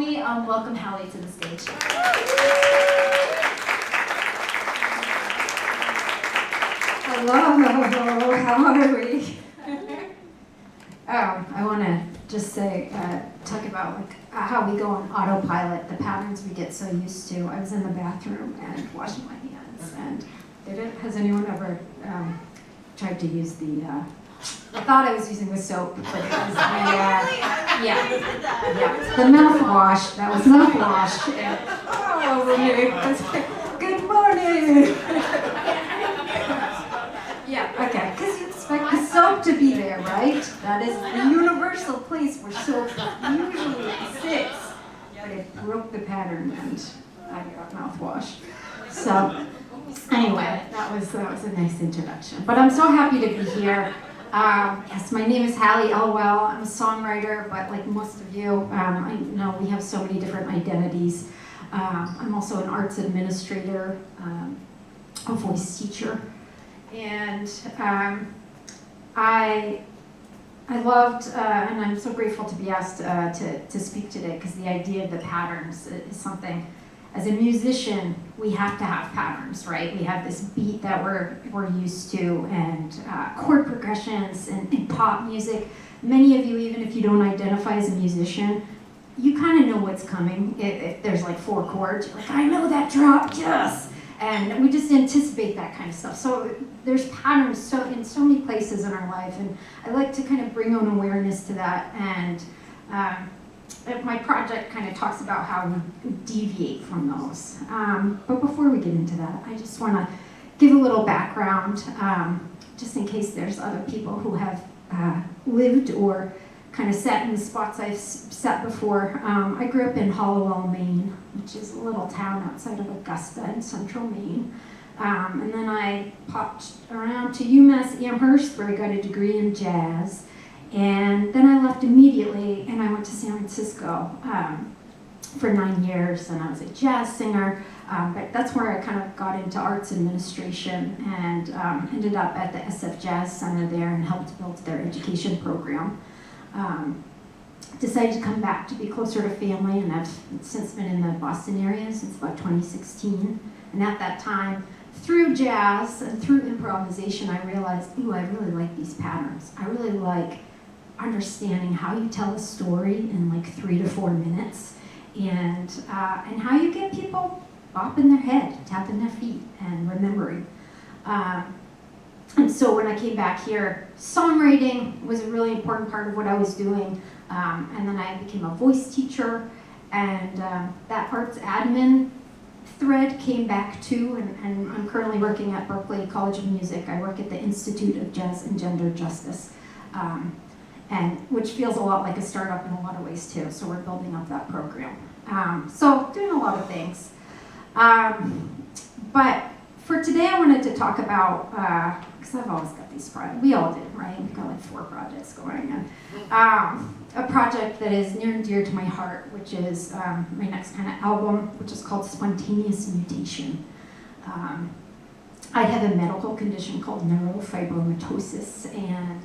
me welcome Halley to the stage. Hello, how are we? I want to just say, talk about how we go on autopilot, the patterns we get so used to. I was in the bathroom and washing my hands, and has anyone ever tried to use the, I thought I was using the soap, but it was the mouthwash. That was mouthwash. All over me. Good morning. Yeah, okay, because you expect the soap to be there, right? That is the universal place where soap usually sits. But it broke the pattern and I got mouthwash. So anyway, that was a nice introduction. But I'm so happy to be here. Yes, my name is Halley Elwell. I'm a songwriter, but like most of you, I know we have so many different identities. I'm also an arts administrator, a voice teacher. And I loved, and I'm so grateful to be asked to speak today, because the idea of the patterns is something, as a musician, we have to have patterns, right? We have this beat that we're used to, and chord progressions and pop music. Many of you, even if you don't identify as a musician, you kind of know what's coming. If there's like 4 chords, you're like, I know that drop, yes! And we just anticipate that kind of stuff. So there's patterns in so many places in our life, and I like to kind of bring an awareness to that. And my project kind of talks about how we deviate from those. But before we get into that, I just want to give a little background, just in case there's other people who have lived or kind of sat in the spots I've sat before. I grew up in Halley Elwell, Maine, which is a little town outside of Augusta in central Maine. And then I popped around to UMass Amherst, where I got a degree in jazz. And then I left immediately, and I went to San Francisco for 9 years, and I was a jazz singer. But that's where I kind of got into arts administration, and ended up at the SF Jazz Center there and helped build their education program. Decided to come back to be closer to family, and I've since been in the Boston area since about 2016. And at that time, through jazz and through improvisation, I realized, ooh, I really like these patterns. I really like understanding how you tell a story in like 3 to 4 minutes, and how you get people bopping their head, tapping their feet, and remembering. And so when I came back here, songwriting was a really important part of what I was doing. And then I became a voice teacher, and that arts admin thread came back too, and I'm currently working at Berklee College of Music. I work at the Institute of Jazz and Gender Justice, and which feels a lot like a startup in a lot of ways too, so we're building up that program. So doing a lot of things. But for today I wanted to talk about, because I've always got these projects, we all did, right? We've got like 4 projects going on. A project that is near and dear to my heart, which is my next kind of album, which is called Spontaneous Mutation. I have a medical condition called neurofibromatosis, and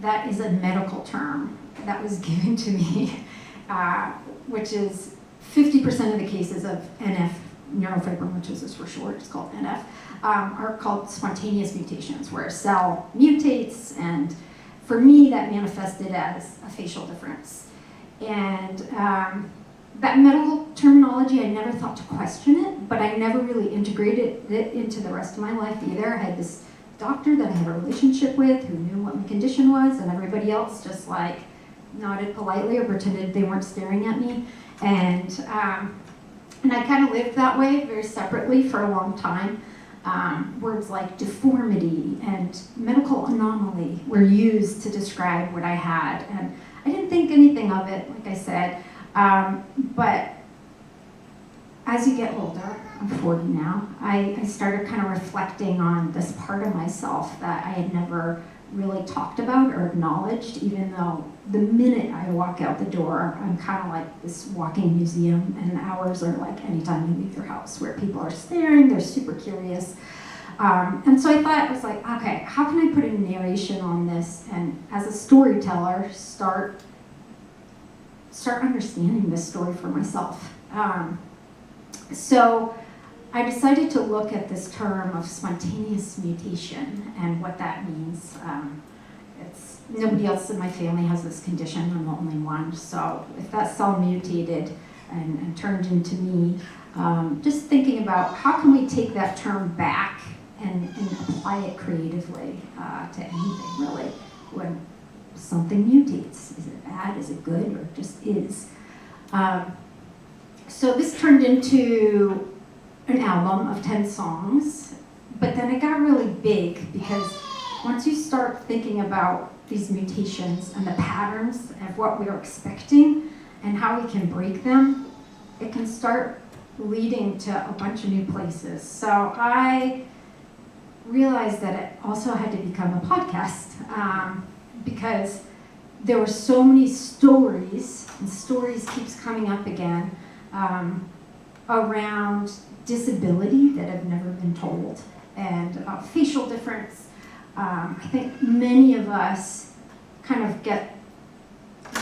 that is a medical term that was given to me, which is 50% of the cases of NF, neurofibromatosis for short, it's called NF, are called spontaneous mutations, where a cell mutates, and for me that manifested as a facial difference. And that medical terminology, I never thought to question it, but I never really integrated it into the rest of my life either. I had this doctor that I had a relationship with who knew what my condition was, and everybody else just like nodded politely or pretended they weren't staring at me. And I kind of lived that way, very separately for a long time. Words like deformity and medical anomaly were used to describe what I had. And I didn't think anything of it, like I said. But as you get older, I'm 40 now, I started kind of reflecting on this part of myself that I had never really talked about or acknowledged, even though the minute I walk out the door, I'm kind of like this walking museum, and hours are like anytime you leave your house, where people are staring, they're super curious. And so I was like, okay, how can I put a narration on this, and as a storyteller, start start understanding this story for myself. So I decided to look at this term of spontaneous mutation and what that means. Nobody else in my family has this condition. I'm the only one. So if that cell mutated and turned into me, just thinking about how can we take that term back and apply it creatively to anything, really, when something mutates. Is it bad? Is it good? Or just is? So this turned into an album of 10 songs, but then it got really big because once you start thinking about these mutations and the patterns of what we are expecting and how we can break them, it can start leading to a bunch of new places. So I realized that it also had to become a podcast because there were so many stories, and stories keeps coming up again, around disability that have never been told, and about facial difference. I think many of us kind of get,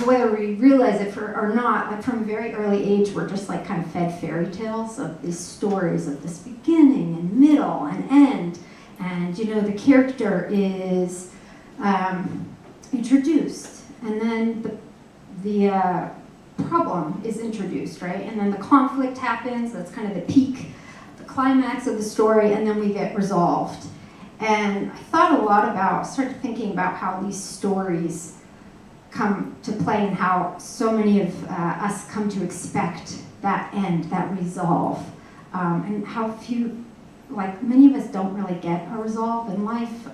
whether we realize it or not, like from a very early age, we're just like kind of fed fairy tales of these stories of this beginning and middle and end. And the character is introduced, and then the problem is introduced, right? And then the conflict happens. That's kind of the peak, the climax of the story, and then we get resolved. And I thought started thinking about how these stories come to play and how so many of us come to expect that end, that resolve, and how few, like many of us don't really get a resolve in life.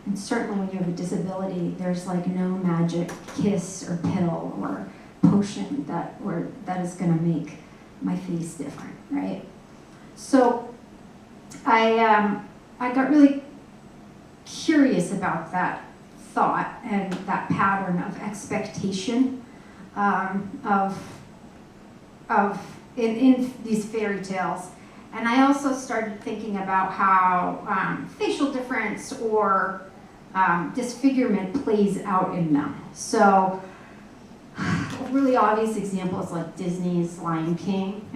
And certainly when you have a disability, there's like no magic kiss or pill or potion that is going to make my face different, right? So I got really curious about that thought and that pattern of expectation in these fairy tales. And I also started thinking about how facial difference or disfigurement plays out in them. So a really obvious example is like Disney's Lion King.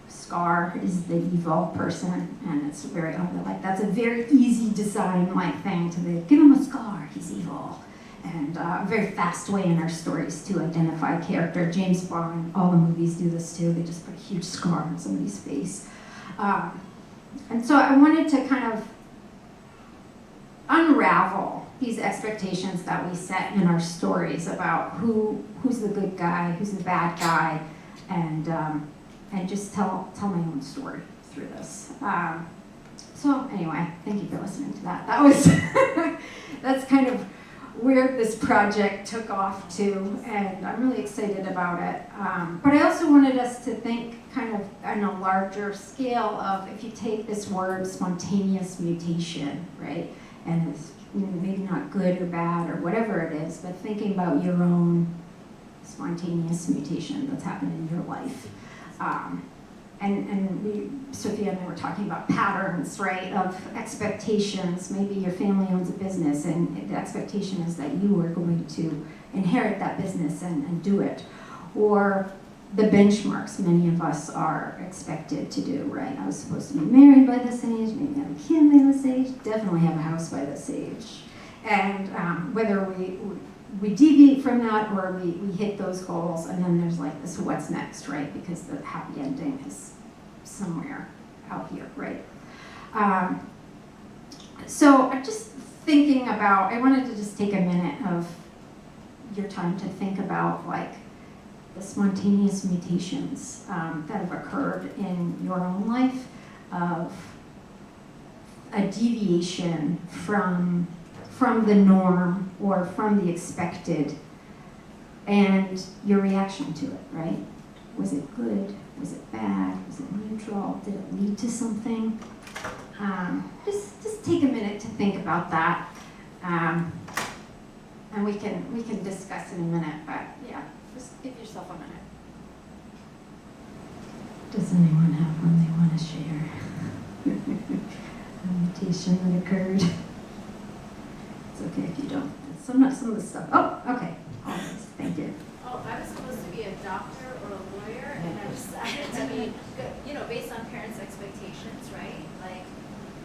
Scar is the evil person, and it's very like that's a very easy design like thing to be, give him a scar, he's evil. And a very fast way in our stories to identify a character. James Bond, all the movies do this too. They just put a huge scar on somebody's face. And so I wanted to kind of unravel these expectations that we set in our stories about who's the good guy, who's the bad guy, and just tell my own story through this. So anyway, thank you for listening to that. That was that's kind of where this project took off to, and I'm really excited about it. But I also wanted us to think kind of on a larger scale of, if you take this word spontaneous mutation, right, and it's maybe not good or bad or whatever it is, but thinking about your own spontaneous mutation that's happened in your life. And Sophia and I were talking about patterns, right, of expectations. Maybe your family owns a business and the expectation is that you are going to inherit that business and do it. Or the benchmarks many of us are expected to do, right? I was supposed to be married by this age, maybe have a kid by this age, definitely have a house by this age. And whether we deviate from that or we hit those goals, and then there's like this what's next, right? Because the happy ending is somewhere out here, right? So I'm just thinking about, I wanted to just take a minute of your time to think about like the spontaneous mutations that have occurred in your own life, of a deviation from the norm or from the expected, and your reaction to it, right? Was it good? Was it bad? Was it neutral? Did it lead to something? Just take a minute to think about that, and we can discuss in a minute. But yeah, just give yourself a minute. Does anyone have one they want to share? A mutation that occurred. It's okay if you don't. Some of the stuff. Oh, okay. Always. Thank you. Well, I was supposed to be a doctor or a lawyer, and I decided to be, based on parents' expectations, right? Like,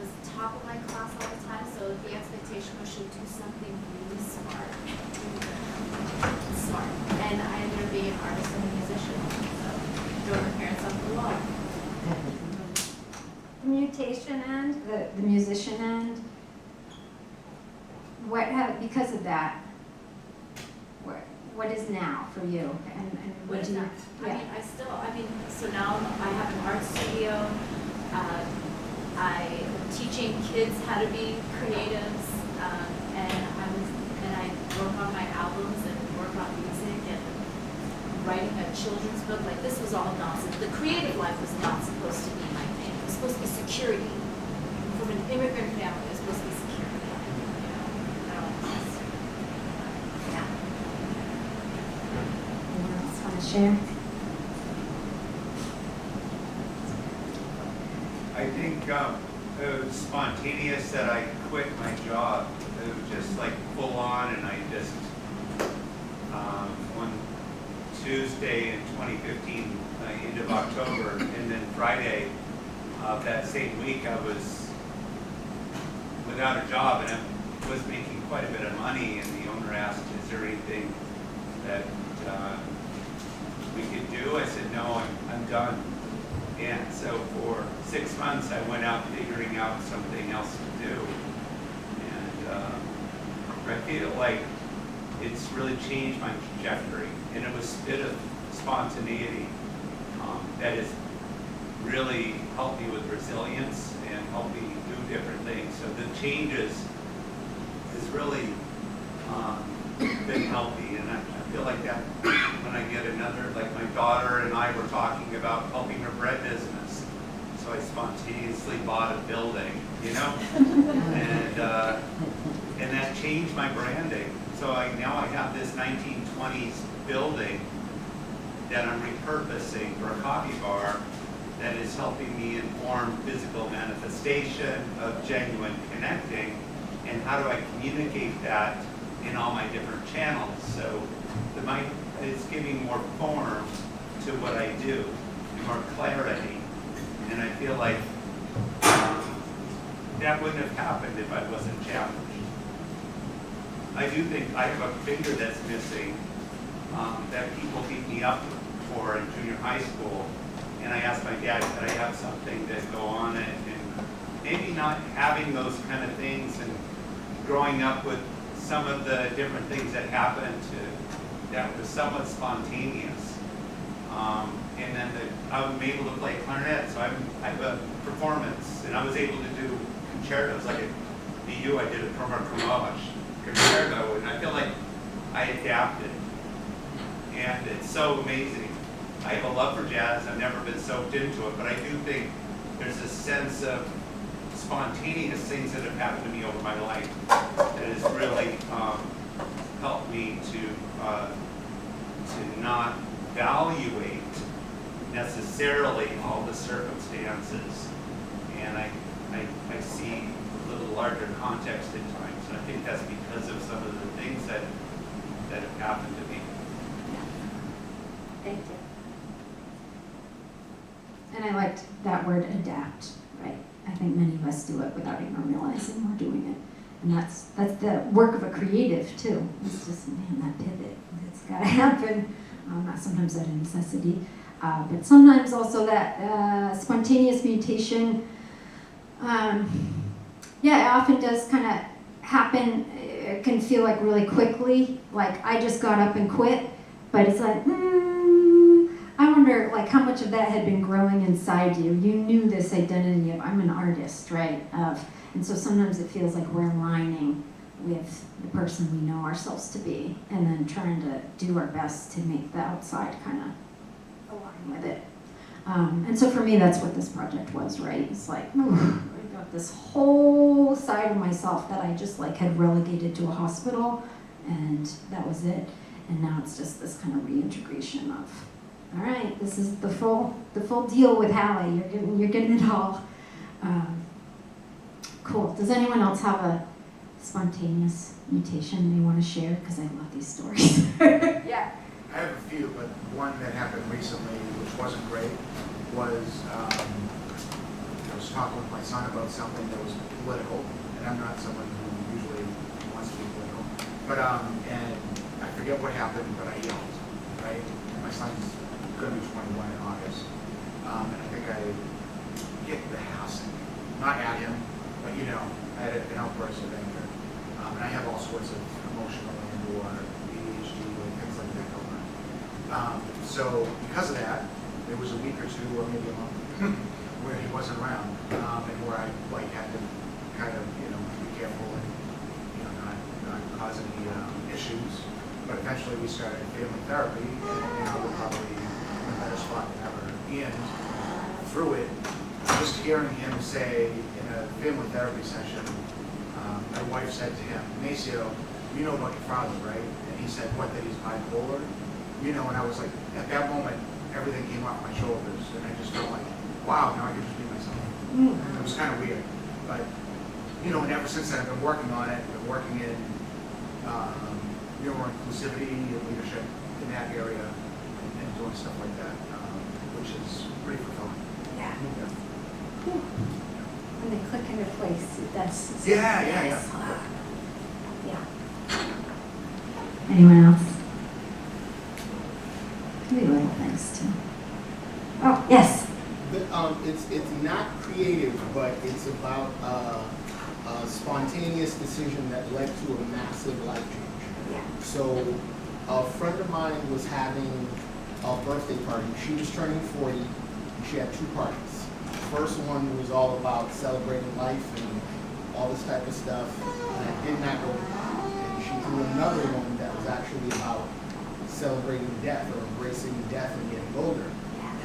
was top of my class all the time, so the expectation was she'll do something really smart. Smart. And I ended up being an artist and a musician, so drove my parents up the wall. The mutation end, the musician end, because of that, what is now for you? And What is do you, that? yeah. So now I have an art studio. I'm teaching kids how to be creatives, and I work on my albums and work on music and writing a children's book. Like, this was all nonsense. The creative life was not supposed to be my thing. It was supposed to be security. From an immigrant family, it was supposed to be security. Anyone else want to share? I think it was spontaneous that I quit my job. It was just like full on, and I just, one Tuesday in 2015, end of October, and then Friday of that same week, I was without a job, and I was making quite a bit of money, and the owner asked, is there anything that we could do? I said, no, I'm done. And so for 6 months, I went out figuring out something else to do. And I feel like it's really changed my trajectory. And it was a bit of spontaneity that has really helped me with resilience and helped me do different things. So the changes has really been healthy. And I feel like that when I get another, like my daughter and I were talking about helping her bread business. So I spontaneously bought a building, and that changed my branding. So now I have this 1920s building that I'm repurposing for a coffee bar that is helping me inform physical manifestation of genuine connecting, and how do I communicate that in all my different channels. So it's giving more form to what I do, more clarity, and I feel like that wouldn't have happened if I wasn't challenged. I do think I have a finger that's missing that people beat me up for in junior high school, and I asked my dad, could I have something that go on it, and maybe not having those kind of things and growing up with some of the different things that happened that was somewhat spontaneous. And then I'm able to play clarinet, so I have a performance, and I was able to do concertos. Like at BU, I did a Trommer concerto, and I feel like I adapted. And it's so amazing. I have a love for jazz. I've never been soaked into it, but I do think there's a sense of spontaneous things that have happened to me over my life that has really helped me to not evaluate necessarily all the circumstances, and I see a little larger context at times, and I think that's because of some of the things that have happened to me. Thank you. And I liked that word, adapt, right? I think many of us do it without even realizing we're doing it. And that's the work of a creative too. It's just, man, that pivot, it's gotta happen. Not sometimes out of necessity, but sometimes also that spontaneous mutation, it often does kind of happen. It can feel like really quickly, like I just got up and quit, but it's like, I wonder like how much of that had been growing inside you. You knew this identity of I'm an artist, right? And so sometimes it feels like we're aligning with the person we know ourselves to be, and then trying to do our best to make the outside kind of align with it. And so for me, that's what this project was, right? It's like, I got this whole side of myself that I just like had relegated to a hospital, and that was it. And now it's just this kind of reintegration of, all right, this is the full deal with Halley. You're getting it all. Cool. Does anyone else have a spontaneous mutation they want to share? Because I love these stories. Yeah. I have a few, but one that happened recently, which wasn't great, was I was talking with my son about something that was political, and I'm not someone who usually wants to be political. But and I forget what happened, but I yelled, right? And my son's going to be 21 in August, and I think I hit the house, not at him, but I had an outburst of anger, and I have all sorts of emotional and/or ADHD and things like that going on. So because of that, there was a week or two, or maybe a month, where he wasn't around, and where I had to kind of be careful and not cause any issues. But eventually we started family therapy, and we're probably in a better spot than ever. And through it, just hearing him say in a family therapy session, my wife said to him, "Maceo, you know about your father, right?" And he said, "What, that he's bipolar?" And I was like, at that moment, everything came off my shoulders, and I just felt like, wow, now I can just be myself. It was kind of weird, but and ever since then I've been working on it. I've been working in more inclusivity and leadership in that area, and doing stuff like that, which is pretty fulfilling. Yeah. Yeah. When they click into place, that's Yeah. Yeah. Anyone else? Could be little things too. Oh, yes. It's not creative, but it's about a spontaneous decision that led to a massive life change. Yeah. So a friend of mine was having a birthday party. She was turning 40, and she had two parties. The first one was all about celebrating life and all this type of stuff, and I did not go to that. And she threw another one that was actually about celebrating death or embracing death and getting older.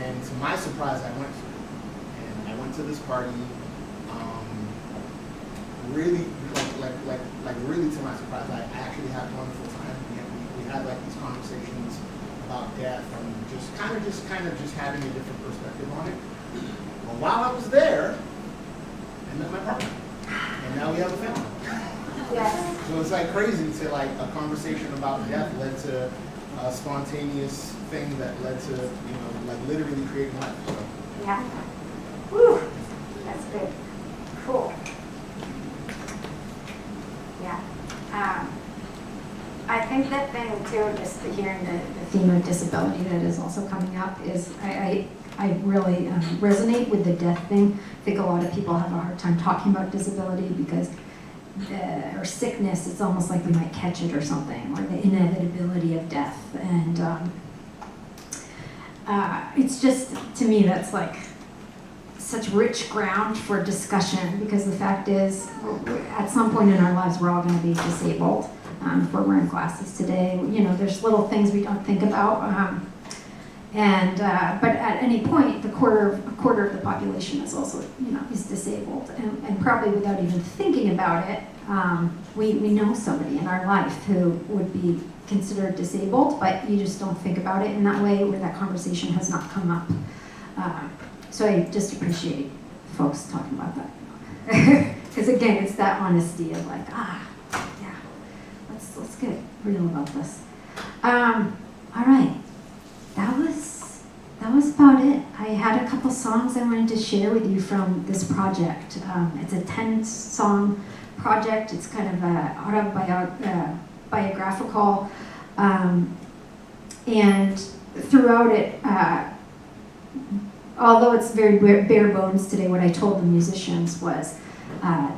And to my surprise, I went to it. And I went to this party, really, really to my surprise, I actually had a wonderful time. We had like these conversations about death and just kind of having a different perspective on it. Well, while I was there, I met my partner. And now we have a family. Yes. So it's like crazy to like a conversation about death led to a spontaneous thing that led to, literally creating life. So. Yeah. Whew. That's good. Cool. Yeah. I think that thing too, just hearing the theme of disability that is also coming up is I really resonate with the death thing. I think a lot of people have a hard time talking about disability because or sickness, it's almost like we might catch it or something, or the inevitability of death. And it's just, to me, that's like such rich ground for discussion, because the fact is, at some point in our lives, we're all going to be disabled. If we're wearing glasses today, there's little things we don't think about. But at any point, a quarter of the population is also, is disabled, and probably without even thinking about it, we know somebody in our life who would be considered disabled, but you just don't think about it in that way, where that conversation has not come up. So I just appreciate folks talking about that, because again, it's that honesty of like, yeah, let's get real about this. All right. That was about it. I had a couple songs I wanted to share with you from this project. It's a 10-song project. It's kind of a biographical, and throughout it, although it's very bare bones today, what I told the musicians was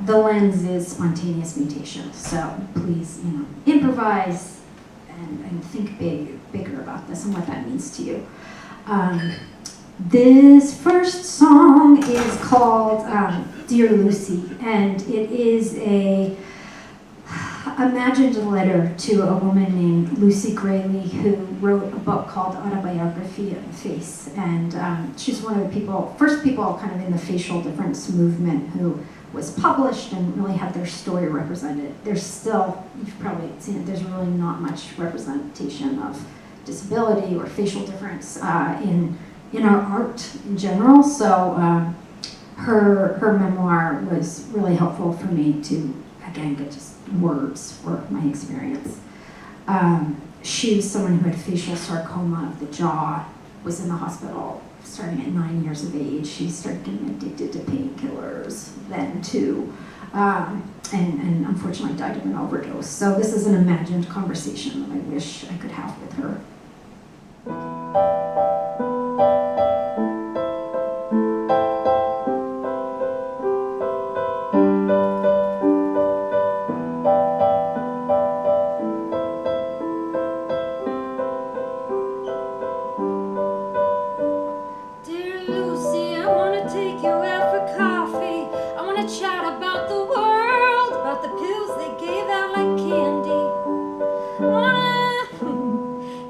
the lens is spontaneous mutation. So please, improvise and think bigger about this and what that means to you. This first song is called Dear Lucy, and it is a imagined letter to a woman named Lucy Grayley, who wrote a book called Autobiography of the Face. And she's one of the first people kind of in the facial difference movement who was published and really had their story represented. There's still, you've probably seen it, there's really not much representation of disability or facial difference in our art in general. So her memoir was really helpful for me to, again, get just words for my experience. she was someone who had facial sarcoma of the jaw, was in the hospital starting at 9 years of age. She started getting addicted to painkillers then too, and unfortunately died of an overdose. So this is an imagined conversation that I wish I could have with her. Dear Lucy, I wanna take you out for coffee. I wanna chat about the world, about the pills they gave out like candy. I wanna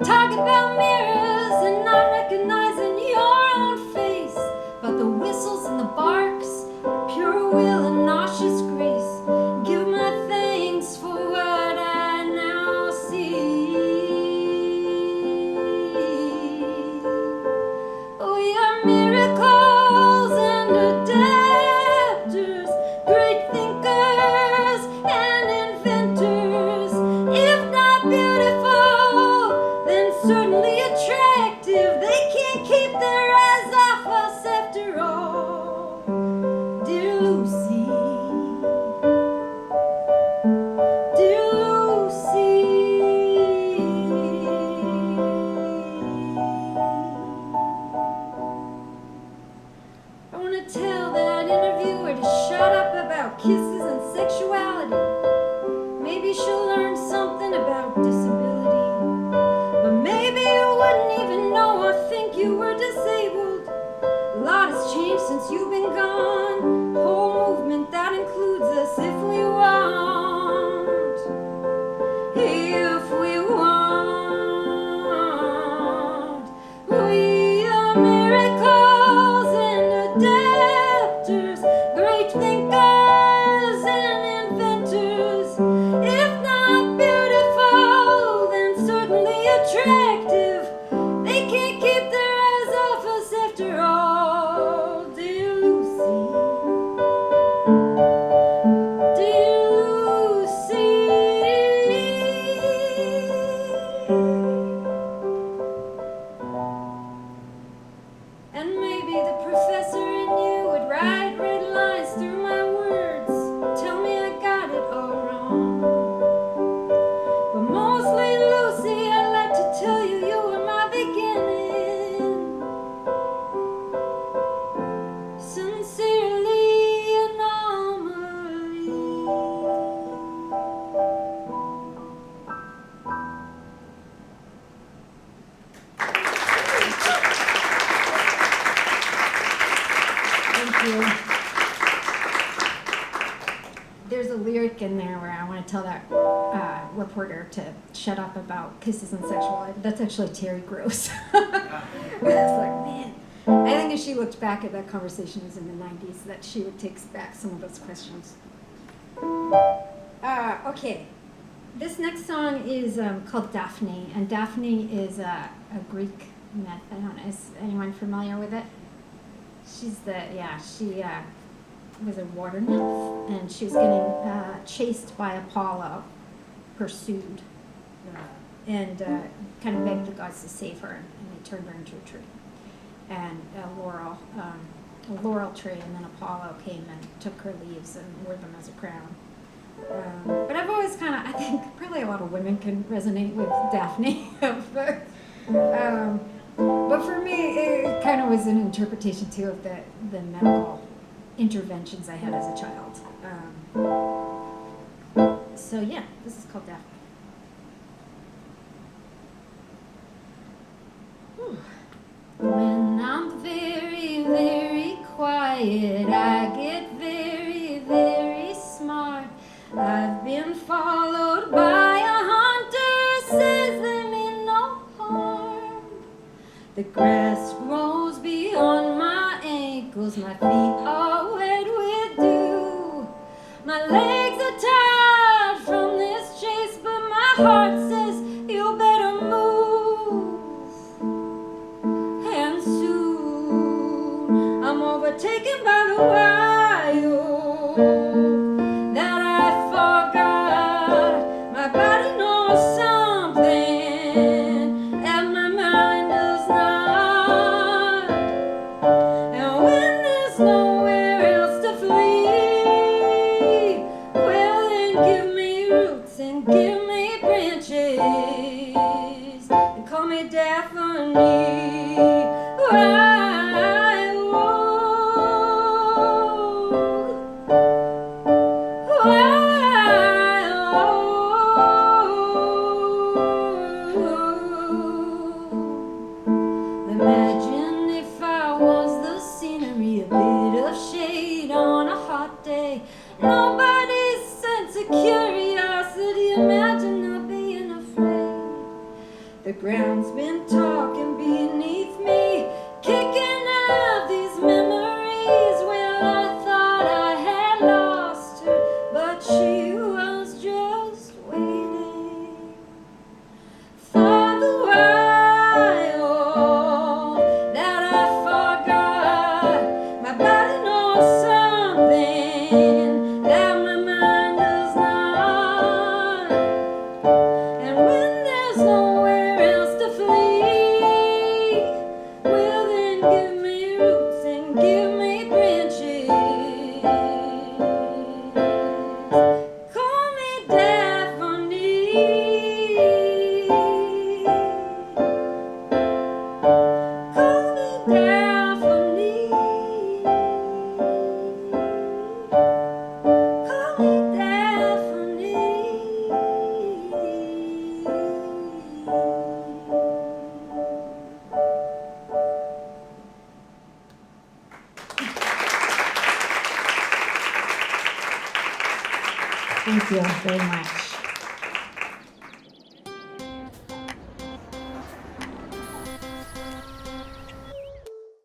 talk about mirrors and not recognizing your own face, about the whistles and the barks, pure will and nauseous grace. Give my thanks for what I now see. We are miracles and adapters, great thinkers and inventors. If not beautiful, then certainly attractive. They can't keep their eyes off us after all. Dear Lucy, dear Lucy. I want to tell that interviewer to shut up about kisses and sexuality. Maybe she'll learn something about disability. But maybe you wouldn't even know or think you were disabled. A lot has changed since you've been gone. Whole movement that includes us if we want. If we want. We are miracles and adapters, great thinkers and inventors. If not beautiful, then certainly attractive. They can't keep their eyes off us after all. Dear Lucy, dear Lucy. And maybe the professor in you would write red lines through my words, tell me I got it all wrong. But mostly, Lucy, I'd like to tell you you were my beginning. Sincerely, anomaly. Thank you. There's a lyric in there where I want to tell that reporter to shut up about kisses and sexuality. That's actually Terry Gross. I was like, man. I think if she looked back at that conversation, it was in the 90s, that she would take back some of those questions. Okay. This next song is called Daphne, and Daphne is a Greek myth. I don't know, is anyone familiar with it? She's she was a water nymph, and she was getting chased by Apollo, pursued, and kind of begged the gods to save her, and they turned her into a tree, and a laurel tree, and then Apollo came and took her leaves and wore them as a crown. But I've always I think probably a lot of women can resonate with Daphne. But for me, it kind of was an interpretation too of the medical interventions I had as a child. So yeah, this is called Daphne. Whew. When I'm very, very quiet, I get very, very smart. I've been followed by a hunter, says they mean no harm. The grass grows beyond my ankles, my feet are wet with dew. My legs are tired from this chase, but my heart says you better move. And soon I'm overtaken by the wild that I forgot. My body knows something The ground's been talking beneath me, kicking up these memories. Well, I thought I had lost her, but she was just waiting for the while that I forgot. My body knows something that my mind does not. And when there's nowhere else to flee, well then give me roots and give me branches. Call me Daphne. Call me Daphne. Call me Daphne. Thank you very much.